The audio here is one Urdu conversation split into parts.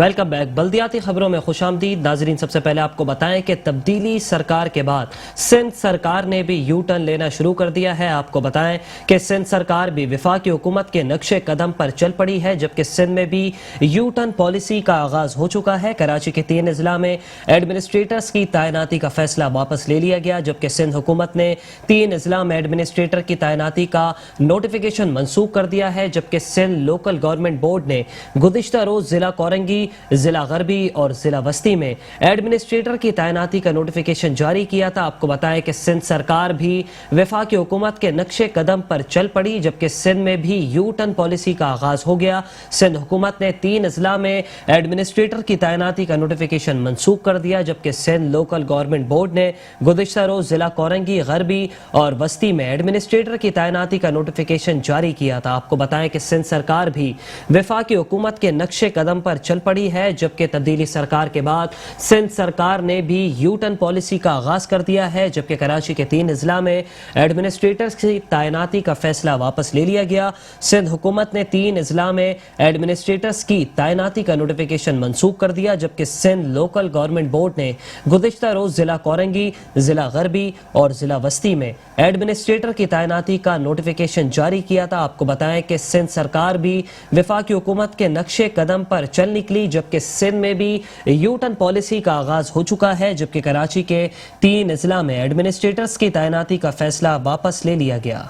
Welcome back. بلدیاتی خبروں میں خوش آمدید ناظرین۔ سب سے پہلے آپ کو بتائیں کہ تبدیلی سرکار کے بعد سندھ سرکار نے بھی یو ٹرن لینا شروع کر دیا ہے۔ آپ کو بتائیں کہ سندھ سرکار بھی وفاقی حکومت کے نقش قدم پر چل پڑی ہے، جبکہ سندھ میں بھی یو ٹرن پالیسی کا آغاز ہو چکا ہے۔ کراچی کے 3 اضلاع میں ایڈمنسٹریٹرز کی تعیناتی کا فیصلہ واپس لے لیا گیا، جبکہ سندھ حکومت نے 3 اضلاع میں ایڈمنسٹریٹر کی تعیناتی کا نوٹیفیکیشن منسوخ کر دیا ہے، جبکہ سندھ لوکل گورنمنٹ بورڈ نے گزشتہ روز ضلع کورنگی، ضلع غربی اور ضلع وسطی میں ایڈمنسٹریٹر کی تعیناتی کا نوٹیفیکیشن جاری کیا تھا۔ آپ کو بتائیں کہ سندھ سرکار بھی وفاقی حکومت کے نقش قدم پر چل پڑی، جبکہ سندھ میں بھی یو ٹرن پالیسی کا آغاز ہو گیا۔ سندھ حکومت نے 3 اضلاع میں ایڈمنسٹریٹر کی تعیناتی کا نوٹیفیکیشن منسوخ کر دیا، جبکہ سندھ لوکل گورنمنٹ بورڈ نے گزشتہ روز ضلع کورنگی، غربی اور وسطی میں ایڈمنسٹریٹر کی تعیناتی کا نوٹیفیکیشن جاری کیا تھا۔ آپ کو بتائیں کہ سندھ سرکار بھی وفاقی حکومت کے نقش قدم پر چل پڑی ہے، جبکہ تبدیلی سرکار کے بعد سندھ سرکار نے بھی یو ٹرن پالیسی کا آغاز کر دیا ہے، جبکہ کراچی کے 3 اضلاع میں ایڈمنسٹریٹرز کی تعیناتی کا فیصلہ واپس لے لیا گیا۔ سندھ حکومت نے 3 اضلاع میں ایڈمنسٹریٹرز کی تعیناتی کا نوٹیفیکیشن منسوخ کر دیا، جبکہ سندھ لوکل گورنمنٹ بورڈ نے گزشتہ روز ضلع کورنگی، ضلع غربی اور ضلع وسطی میں ایڈمنسٹریٹر کی تعیناتی کا نوٹیفیکیشن جاری کیا تھا۔ آپ کو بتائیں کہ سندھ سرکار بھی وفاقی حکومت کے نقش قدم پر چل نکلی، جبکہ سندھ میں بھی یو ٹرن پالیسی کا آغاز ہو چکا ہے، جبکہ کراچی کے 3 اضلاع میں ایڈمنسٹریٹرز کی تعیناتی کا فیصلہ واپس لے لیا گیا۔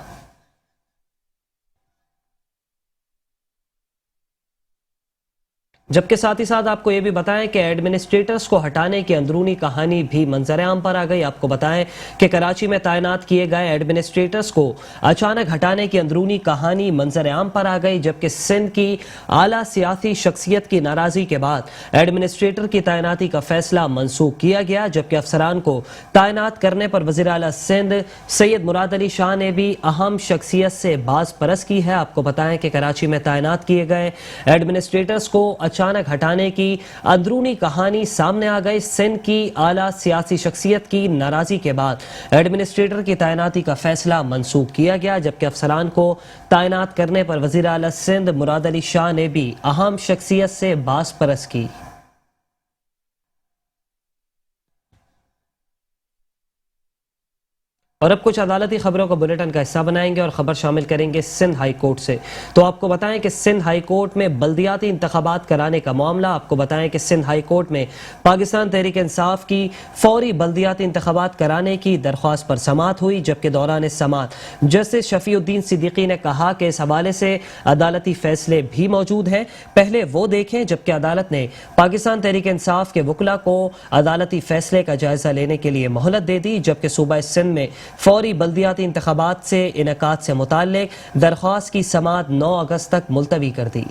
جبکہ ساتھ ہی ساتھ آپ کو یہ بھی بتائیں کہ ایڈمنسٹریٹرز کو ہٹانے کی اندرونی کہانی بھی منظر عام پر آ گئی۔ آپ کو بتائیں کہ کراچی میں تعینات کیے گئے ایڈمنسٹریٹرز کو اچانک ہٹانے کی اندرونی کہانی منظر عام پر آ گئی، جبکہ سندھ کی اعلیٰ سیاسی شخصیت کی ناراضی کے بعد ایڈمنسٹریٹر کی تعیناتی کا فیصلہ منسوخ کیا گیا، جبکہ افسران کو تعینات کرنے پر وزیر اعلیٰ سندھ سید مراد علی شاہ نے بھی اہم شخصیت سے باز پرس کی ہے۔ آپ کو بتائیں کہ کراچی میں تعینات کیے گئے ایڈمنسٹریٹرز کو اچانک ہٹانے کی اندرونی کہانی سامنے آ گئی۔ سندھ کی اعلیٰ سیاسی شخصیت کی ناراضی کے بعد ایڈمنسٹریٹر کی تعیناتی کا فیصلہ منسوخ کیا گیا، جبکہ افسران کو تعینات کرنے پر وزیر اعلیٰ سندھ مراد علی شاہ نے بھی اہم شخصیت سے باز پرس کی۔ اور اب کچھ عدالتی خبروں کو بلیٹن کا حصہ بنائیں گے اور خبر شامل کریں گے سندھ ہائی کورٹ سے۔ تو آپ کو بتائیں کہ سندھ ہائی کورٹ میں بلدیاتی انتخابات کرانے کا معاملہ، آپ کو بتائیں کہ سندھ ہائی کورٹ میں پاکستان تحریک انصاف کی فوری بلدیاتی انتخابات کرانے کی درخواست پر سماعت ہوئی، جبکہ دوران سماعت جسٹس شفیع الدین صدیقی نے کہا کہ اس حوالے سے عدالتی فیصلے بھی موجود ہیں، پہلے وہ دیکھیں، جبکہ عدالت نے پاکستان تحریک انصاف کے وکلاء کو عدالتی فیصلے کا جائزہ لینے کے لیے مہلت دے دی، جبکہ صوبہ سندھ میں فوری بلدیاتی انتخابات سے انعقاد سے متعلق درخواست کی سماعت 9 اگست تک ملتوی کر دی۔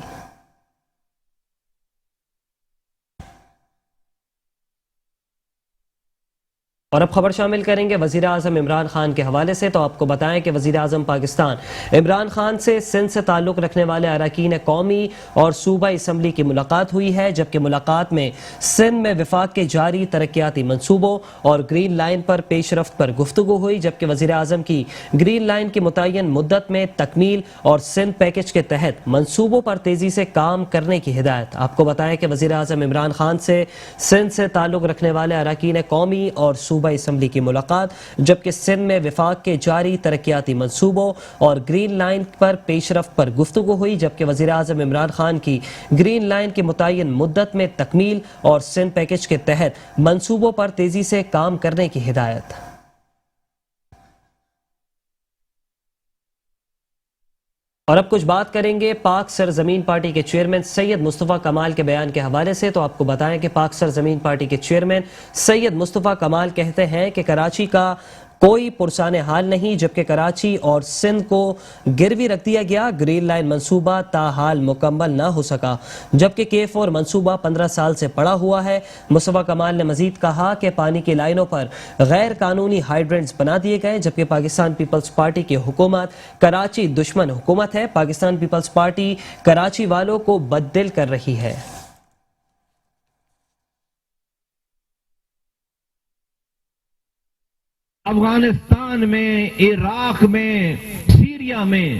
اور اب خبر شامل کریں گے وزیر اعظم عمران خان کے حوالے سے۔ تو آپ کو بتائیں کہ وزیر اعظم پاکستان عمران خان سے سندھ سے تعلق رکھنے والے اراکین قومی اور صوبائی اسمبلی کی ملاقات ہوئی ہے، جبکہ ملاقات میں سندھ میں وفاق کے جاری ترقیاتی منصوبوں اور گرین لائن پر پیش رفت پر گفتگو ہوئی، جبکہ وزیر اعظم کی گرین لائن کی متعین مدت میں تکمیل اور سندھ پیکج کے تحت منصوبوں پر تیزی سے کام کرنے کی ہدایت۔ آپ کو بتائیں کہ وزیر اعظم عمران خان سے سندھ سے تعلق رکھنے والے اراکین قومی اور صوبائی اسمبلی کی ملاقات، جبکہ سندھ میں وفاق کے جاری ترقیاتی منصوبوں اور گرین لائن پر پیش رفت پر گفتگو ہوئی، جبکہ وزیر اعظم عمران خان کی گرین لائن کی متعین مدت میں تکمیل اور سندھ پیکج کے تحت منصوبوں پر تیزی سے کام کرنے کی ہدایت۔ اور اب کچھ بات کریں گے پاک سرزمین پارٹی کے چیئرمین سید مصطفیٰ کمال کے بیان کے حوالے سے۔ تو آپ کو بتائیں کہ پاک سرزمین پارٹی کے چیئرمین سید مصطفیٰ کمال کہتے ہیں کہ کراچی کا کوئی پرسان حال نہیں، جبکہ کراچی اور سندھ کو گروی رکھ دیا گیا، گرین لائن منصوبہ تاحال مکمل نہ ہو سکا، جبکہ K4 منصوبہ 15 سال سے پڑا ہوا ہے۔ مصطفیٰ کمال نے مزید کہا کہ پانی کی لائنوں پر غیر قانونی ہائیڈرنٹس بنا دیے گئے، جبکہ پاکستان پیپلز پارٹی کی حکومت کراچی دشمن حکومت ہے، پاکستان پیپلز پارٹی کراچی والوں کو بددل کر رہی ہے۔ افغانستان میں، عراق میں، سیریا میں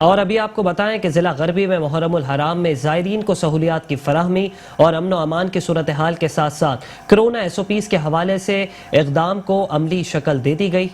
اور ابھی آپ کو بتائیں کہ ضلع غربی میں محرم الحرام میں زائرین کو سہولیات کی فراہمی اور امن و امان کی صورتحال کے ساتھ ساتھ کرونا SOPs کے حوالے سے اقدام کو عملی شکل دے دی گئی۔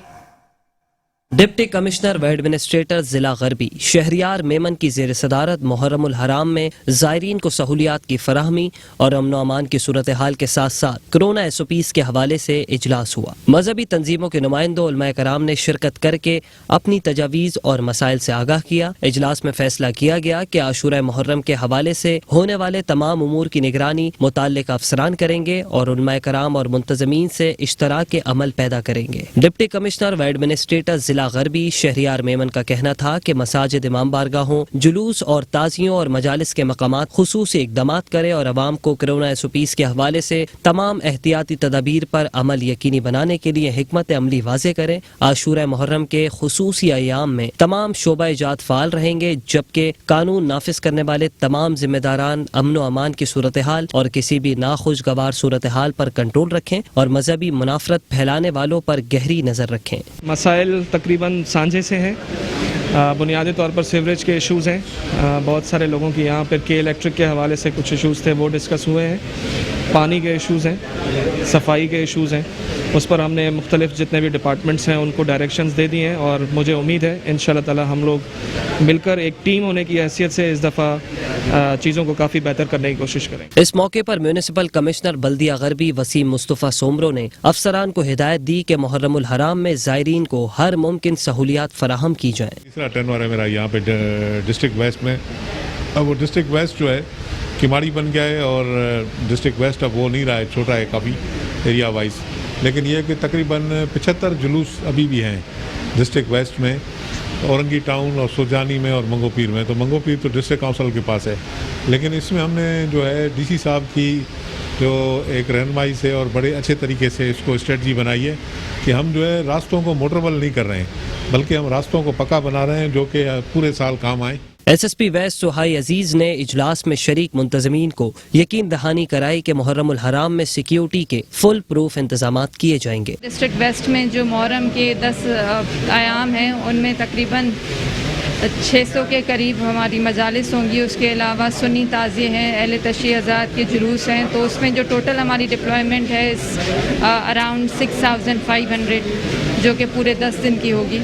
ڈپٹی کمشنر و ایڈمنسٹریٹر ضلع غربی شہریار میمن کی زیر صدارت محرم الحرام میں زائرین کو سہولیات کی فراہمی اور امن و امان کی صورتحال کے ساتھ ساتھ کرونا SOPs کے حوالے سے اجلاس ہوا۔ مذہبی تنظیموں کے نمائندوں علماء کرام نے شرکت کر کے اپنی تجاویز اور مسائل سے آگاہ کیا۔ اجلاس میں فیصلہ کیا گیا کہ عاشورہ محرم کے حوالے سے ہونے والے تمام امور کی نگرانی متعلقہ افسران کریں گے اور علماء کرام اور منتظمین سے اشتراک عمل پیدا کریں گے۔ ڈپٹی کمشنر و ایڈمنسٹریٹر ضلع غربی شہریار میمن کا کہنا تھا کہ مساجد امام بارگاہوں جلوس اور تعزیوں اور مجالس کے مقامات خصوصی اقدامات کرے اور عوام کو کرونا SOPs کے حوالے سے تمام احتیاطی تدابیر پر عمل یقینی بنانے کے لیے حکمت عملی واضح کرے۔ عاشورہ محرم کے خصوصی ایام میں تمام شعبہ جات فعال رہیں گے، جبکہ قانون نافذ کرنے والے تمام ذمہ داران امن و امان کی صورتحال اور کسی بھی ناخوشگوار صورتحال پر کنٹرول رکھیں اور مذہبی منافرت پھیلانے والوں پر گہری نظر رکھیں۔ مسائل تقریباً سانجھے سے ہیں۔ بنیادی طور پر سیوریج کے ایشوز ہیں، بہت سارے لوگوں کی یہاں پر کے الیکٹرک کے حوالے سے کچھ ایشوز تھے، وہ ڈسکس ہوئے ہیں۔ پانی کے ایشوز ہیں، صفائی کے ایشوز ہیں، اس پر ہم نے مختلف جتنے بھی ڈپارٹمنٹس ہیں ان کو ڈائریکشنز دے دیے ہیں اور مجھے امید ہے انشاءاللہ تعالی ہم لوگ مل کر ایک ٹیم ہونے کی حیثیت سے اس دفعہ چیزوں کو کافی بہتر کرنے کی کوشش کریں۔ اس موقع پر میونسپل کمشنر بلدیہ غربی وسیم مصطفیٰ سومرو نے افسران کو ہدایت دی کہ محرم الحرام میں زائرین کو ہر ممکن سہولیات فراہم کی جائیں۔ تیسرا ٹرن ہے میرا یہاں پہ ڈسٹرکٹ ویسٹ میں۔ اب وہ ڈسٹرکٹ ویسٹ جو ہے کماڑی بن گیا ہے اور ڈسٹرکٹ ویسٹ اب وہ نہیں رہا ہے، چھوٹا ہے کافی ایریا وائز، لیکن یہ کہ تقریباً 75 جلوس ابھی بھی ہیں ڈسٹرکٹ ویسٹ میں، اورنگی ٹاؤن اور سوجانی میں اور منگو پیر میں۔ تو منگو پیر تو ڈسٹرکٹ کونسل کے پاس ہے، لیکن اس میں ہم نے جو ہے DC صاحب کی جو ایک رہنمائی سے اور بڑے اچھے طریقے سے اس کو اسٹریٹجی بنائی ہے کہ ہم جو ہے راستوں کو موٹربل نہیں کر رہے ہیں، بلکہ ہم راستوں کو پکا بنا رہے ہیں جو کہ پورے سال کام آئیں۔ SSP ویسٹ سہائی عزیز نے اجلاس میں شریک منتظمین کو یقین دہانی کرائی کہ محرم الحرام میں سیکیورٹی کے فل پروف انتظامات کیے جائیں گے۔ ڈسٹرکٹ ویسٹ میں جو محرم کے 10 ایام ہیں ان میں تقریباً 600 کے قریب ہماری مجالس ہوں گی، اس کے علاوہ سنی تعزیے ہیں، اہل تشیع حضرات کے جلوس ہیں، تو اس میں جو ٹوٹل ہماری ڈپلائمنٹ ہے اراؤنڈ 6500 جو کہ پورے 10 دن کی ہوگی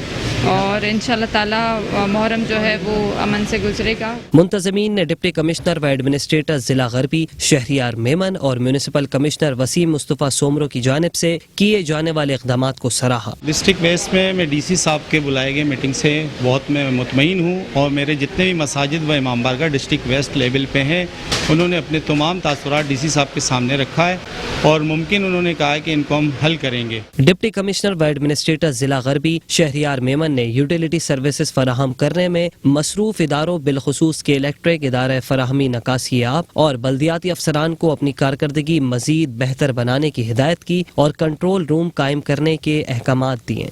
اور انشاءاللہ تعالی محرم جو ہے وہ امن سے گزرے گا۔ منتظمین نے ڈپٹی کمشنر و ایڈمنسٹریٹر ضلع غربی شہریار میمن اور میونسپل کمشنر وسیم مصطفیٰ سومرو کی جانب سے کیے جانے والے اقدامات کو سراہا۔ ڈسٹرکٹ ویسٹ میں DC صاحب کے بلائے گئے میٹنگ سے بہت میں مطمئن ہوں اور میرے جتنے بھی مساجد و امام بارگاہ ڈسٹرکٹ ویسٹ لیول پہ ہیں انہوں نے اپنے تمام تاثرات DC صاحب کے سامنے رکھا ہے اور ممکن انہوں نے کہا ہے کہ ان کو ہم حل کریں گے۔ ڈپٹی کمشنر و ایڈمنسٹریٹر ضلع غربی شہریار میمن نے یوٹیلیٹی سروسز فراہم کرنے میں مصروف اداروں بالخصوص کے الیکٹرک ادارہ فراہمی نکاسی آب اور بلدیاتی افسران کو اپنی کارکردگی مزید بہتر بنانے کی ہدایت کی اور کنٹرول روم قائم کرنے کے احکامات دیے۔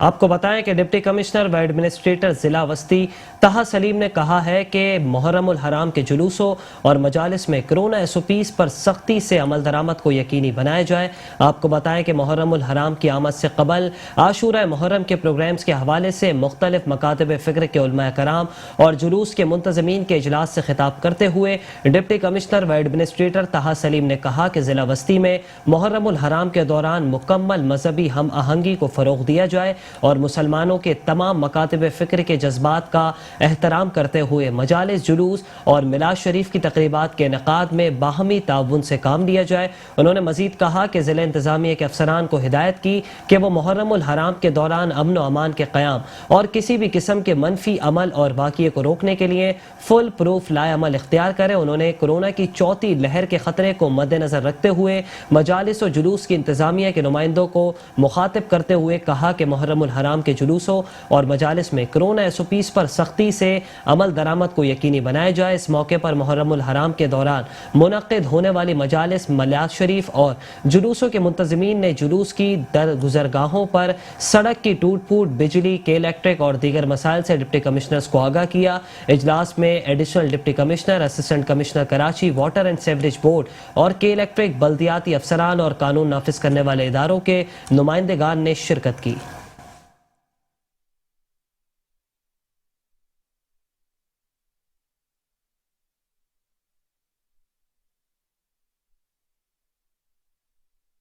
آپ کو بتائیں کہ ڈپٹی کمشنر و ایڈمنسٹریٹر ضلع وسطی طہا سلیم نے کہا ہے کہ محرم الحرام کے جلوسوں اور مجالس میں کرونا SOPs پر سختی سے عمل درآمد کو یقینی بنایا جائے۔ آپ کو بتائیں کہ محرم الحرام کی آمد سے قبل عاشورہ محرم کے پروگرامز کے حوالے سے مختلف مکاتب فکر کے علماء کرام اور جلوس کے منتظمین کے اجلاس سے خطاب کرتے ہوئے ڈپٹی کمشنر و ایڈمنسٹریٹر طہا سلیم نے کہا کہ ضلع وسطی میں محرم الحرام کے دوران مکمل مذہبی ہم آہنگی کو فروغ دیا جائے اور مسلمانوں کے تمام مکاتب فکر کے جذبات کا احترام کرتے ہوئے مجالس، جلوس اور میلاد شریف کی تقریبات کے انعقاد میں باہمی تعاون سے کام لیا جائے۔ انہوں نے مزید کہا کہ ضلع انتظامیہ کے افسران کو ہدایت کی کہ وہ محرم الحرام کے دوران امن و امان کے قیام اور کسی بھی قسم کے منفی عمل اور واقعے کو روکنے کے لیے فل پروف لائے عمل اختیار کریں۔ انہوں نے کورونا کی چوتھی لہر کے خطرے کو مد نظر رکھتے ہوئے مجالس و جلوس کی انتظامیہ کے نمائندوں کو مخاطب کرتے ہوئے کہا کہ محرم الحرام کے جلوسوں اور مجالس میں کرونا SOPs پر سختی سے عمل درآمد کو یقینی بنایا جائے۔ اس موقع پر محرم الحرام کے دوران منعقد ہونے والی مجالس، میلاد شریف اور جلوسوں کے منتظمین نے جلوس کی گزرگاہوں پر سڑک کی ٹوٹ پھوٹ، بجلی کے الیکٹرک اور دیگر مسائل سے ڈپٹی کمشنرز کو آگاہ کیا۔ اجلاس میں additional deputy commissioner, assistant commissioner Karachi, water and sewerage board اور کے الیکٹرک، بلدیاتی افسران اور قانون نافذ کرنے والے اداروں کے نمائندگان نے شرکت کی۔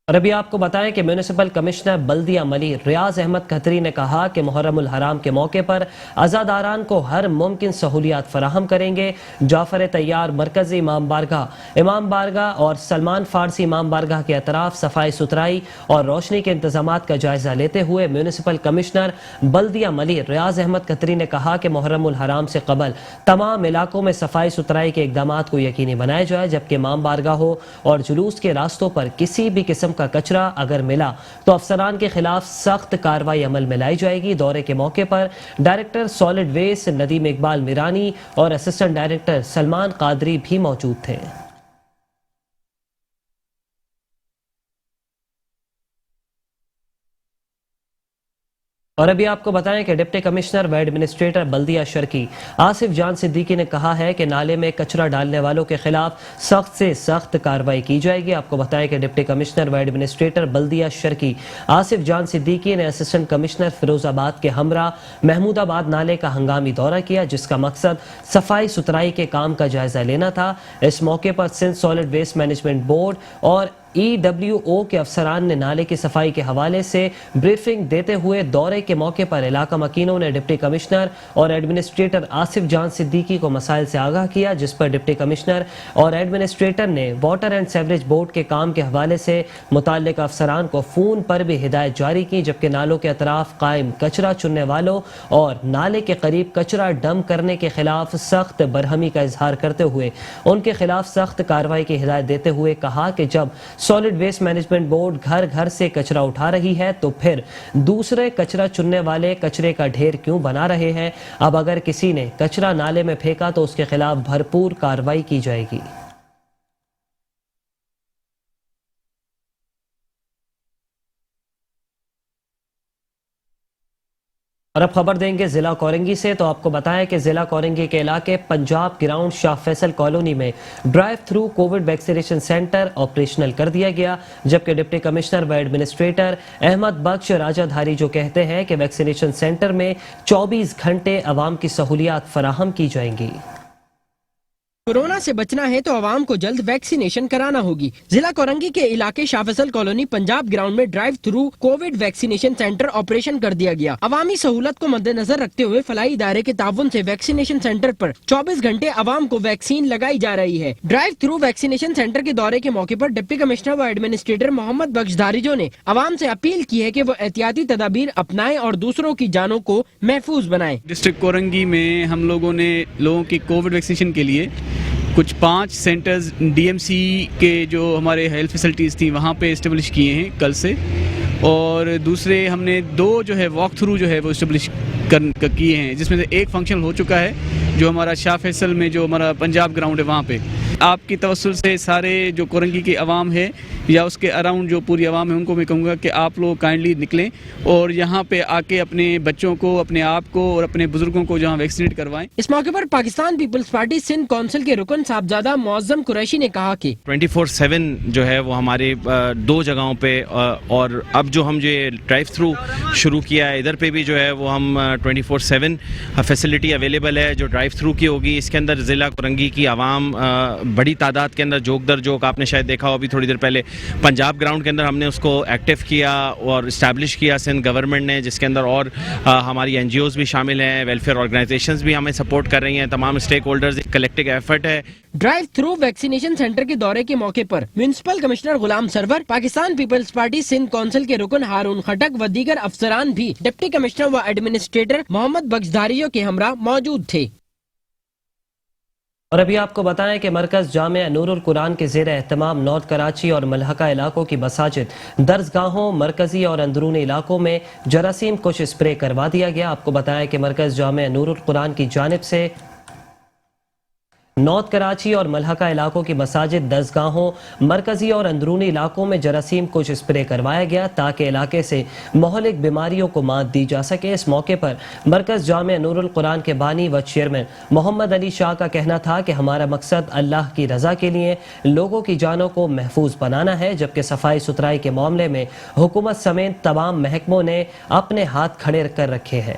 اور ابھی آپ کو بتائیں کہ میونسپل کمشنر بلدیہ ملی ریاض احمد کھتری نے کہا کہ محرم الحرام کے موقع پر عزاداران کو ہر ممکن سہولیات فراہم کریں گے. جعفر طیار مرکزی امام بارگاہ اور سلمان فارسی امام بارگاہ کے اطراف صفائی ستھرائی اور روشنی کے انتظامات کا جائزہ لیتے ہوئے میونسپل کمشنر بلدیہ ملی ریاض احمد کھتری نے کہا کہ محرم الحرام سے قبل تمام علاقوں میں صفائی ستھرائی کے اقدامات کو یقینی بنایا جائے, جبکہ امام بارگاہوں اور جلوس کے راستوں پر کسی بھی قسم کا کچرا اگر ملا تو افسران کے خلاف سخت کارروائی عمل میں لائی جائے گی. دورے کے موقع پر director solid waste Nadeem Iqbal Mirani اور اسسٹنٹ ڈائریکٹر سلمان قادری بھی موجود تھے. اور ابھی آپ کو بتائیں کہ ڈپٹی کمشنر و ایڈمنسٹریٹر بلدیہ شرکی آصف جان صدیقی نے کہا ہے کہ نالے میں کچرا ڈالنے والوں کے خلاف سخت سے سخت کارروائی کی جائے گی. آپ کو بتائیں کہ ڈپٹی کمشنر و ایڈمنسٹریٹر بلدیہ شرکی آصف جان صدیقی نے اسسٹنٹ کمشنر فیروز آباد کے ہمراہ محمود آباد نالے کا ہنگامی دورہ کیا, جس کا مقصد صفائی ستھرائی کے کام کا جائزہ لینا تھا. اس موقع پر Sindh solid waste management board اور EWO کے افسران نے نالے کی صفائی کے حوالے سے بریفنگ دیتے ہوئے دورے کے موقع پر علاقہ مکینوں نے ڈپٹی کمشنر اور ایڈمنسٹریٹر آصف جان صدیقی کو مسائل سے آگاہ کیا, جس پر ڈپٹی کمشنر اور ایڈمنسٹریٹر نے واٹر اینڈ سیوریج بورڈ کے کام کے حوالے سے متعلقہ افسران کو فون پر بھی ہدایت جاری کی, جبکہ نالوں کے اطراف قائم کچرا چننے والوں اور نالے کے قریب کچرا ڈمپ کرنے کے خلاف سخت برہمی کا اظہار کرتے ہوئے ان کے خلاف سخت کارروائی کی ہدایت دیتے ہوئے کہا کہ جب سالڈ ویسٹ مینجمنٹ بورڈ گھر گھر سے کچرا اٹھا رہی ہے تو پھر دوسرے کچرا چننے والے کچرے کا ڈھیر کیوں بنا رہے ہیں. اب اگر کسی نے کچرا نالے میں پھینکا تو اس کے خلاف بھرپور کارروائی کی جائے گی. اور اب خبر دیں گے ضلع کورنگی سے, تو آپ کو بتائیں کہ ضلع کورنگی کے علاقے پنجاب گراؤنڈ شاہ فیصل کالونی میں drive through COVID vaccination centre operational کر دیا گیا, جبکہ ڈپٹی کمشنر و ایڈمنسٹریٹر احمد بخش راجہ دھاری جو کہتے ہیں کہ ویکسینیشن سینٹر میں 24 گھنٹے عوام کی سہولیات فراہم کی جائیں گی. کورونا سے بچنا ہے تو عوام کو جلد ویکسینیشن کرانا ہوگی. ضلع کورنگی کے علاقے شاہ فیصل کالونی پنجاب گراؤنڈ میں drive through COVID vaccination centre operation کر دیا گیا. عوامی سہولت کو مد نظر رکھتے ہوئے فلاحی ادارے کے تعاون سے ویکسینیشن سینٹر پر 24 گھنٹے عوام کو ویکسین لگائی جا رہی ہے. ڈرائیو تھرو ویکسینیشن سینٹر کے دورے کے موقع پر ڈپٹی کمشنر و ایڈمنسٹریٹر محمد بخش دھاریجو نے عوام سے اپیل کی ہے کہ وہ احتیاطی تدابیر اپنائیں اور دوسروں کی جانوں کو محفوظ بنائیں. ڈسٹرکٹ کورنگی میں ہم لوگوں نے لوگوں کی کووڈ ویکسینیشن کے لیے کچھ 5 سینٹرز DMC کے جو ہمارے ہیلتھ فیسلٹیز تھیں وہاں پہ اسٹیبلش کیے ہیں کل سے, اور دوسرے ہم نے 2 جو ہے واک تھرو جو ہے وہ اسٹیبلش کیے ہیں, جس میں سے ایک فنکشن ہو چکا ہے جو ہمارا شاہ فیصل میں جو ہمارا پنجاب گراؤنڈ ہے وہاں پہ. آپ کی توسل سے سارے جو کورنگی کی عوام ہے یا اس کے اراؤنڈ جو پوری عوام ہے ان کو میں کہوں گا کہ آپ لوگ کائنڈلی نکلیں اور یہاں پہ آ کے اپنے بچوں کو, اپنے آپ کو اور اپنے بزرگوں کو جہاں ویکسینیٹ کروائیں. اس موقع پر پاکستان پیپلز پارٹی سندھ کونسل کے رکن صاحبزادہ معظم قریشی نے کہا کہ 24/7 جو ہے وہ ہمارے 2 جگہوں پہ, اور اب جو ہم جو ڈرائیو تھرو شروع کیا ہے ادھر پہ بھی جو ہے وہ ہم 24/7 فیسلٹی اویلیبل ہے جو ڈرائیو تھرو کی ہوگی. اس کے اندر ضلع کورنگی کی عوام بڑی تعداد کے اندر جوک در جوک, آپ نے شاید دیکھا ہو ابھی تھوڑی دیر پہلے پنجاب گراؤنڈ کے اندر ہم نے اس کو ایکٹیو کیا اور اسٹیبلش کیا سندھ گورنمنٹ نے, جس کے اندر اور ہماری NGOز بھی شامل ہیں, ویلفیئر آرگنائزیشنز بھی ہمیں سپورٹ کر رہی ہیں, تمام اسٹیک ہولڈرز, کلیکٹیو ایفرٹ ہے. ڈرائیو تھرو ویکسینیشن سینٹر کے دورے کے موقع پر municipal commissioner Ghulam Sarwar, Pakistan Peoples Party Sindh council کے رکن ہارون خٹک و دیگر افسران بھی ڈپٹی کمشنر و ایڈمنسٹریٹر محمد بخش دھاریجو کے ہمراہ موجود تھے. اور ابھی آپ کو بتائیں کہ مرکز جامعہ نور القرآن کے زیر اہتمام نارتھ کراچی اور ملحقہ علاقوں کی مساجد, درسگاہوں, مرکزی اور اندرونی علاقوں میں جراثیم کش اسپرے کروا دیا گیا. آپ کو بتائیں کہ مرکز جامعہ نور القرآن کی جانب سے نارتھ کراچی اور ملحقہ علاقوں کی مساجد, درسگاہوں, مرکزی اور اندرونی علاقوں میں جراثیم کش اسپرے کروایا گیا تاکہ علاقے سے مہلک بیماریوں کو مات دی جا سکے. اس موقع پر مرکز جامعہ نور القرآن کے بانی و چیئرمین محمد علی شاہ کا کہنا تھا کہ ہمارا مقصد اللہ کی رضا کے لیے لوگوں کی جانوں کو محفوظ بنانا ہے, جبکہ صفائی ستھرائی کے معاملے میں حکومت سمیت تمام محکموں نے اپنے ہاتھ کھڑے کر رکھے ہیں.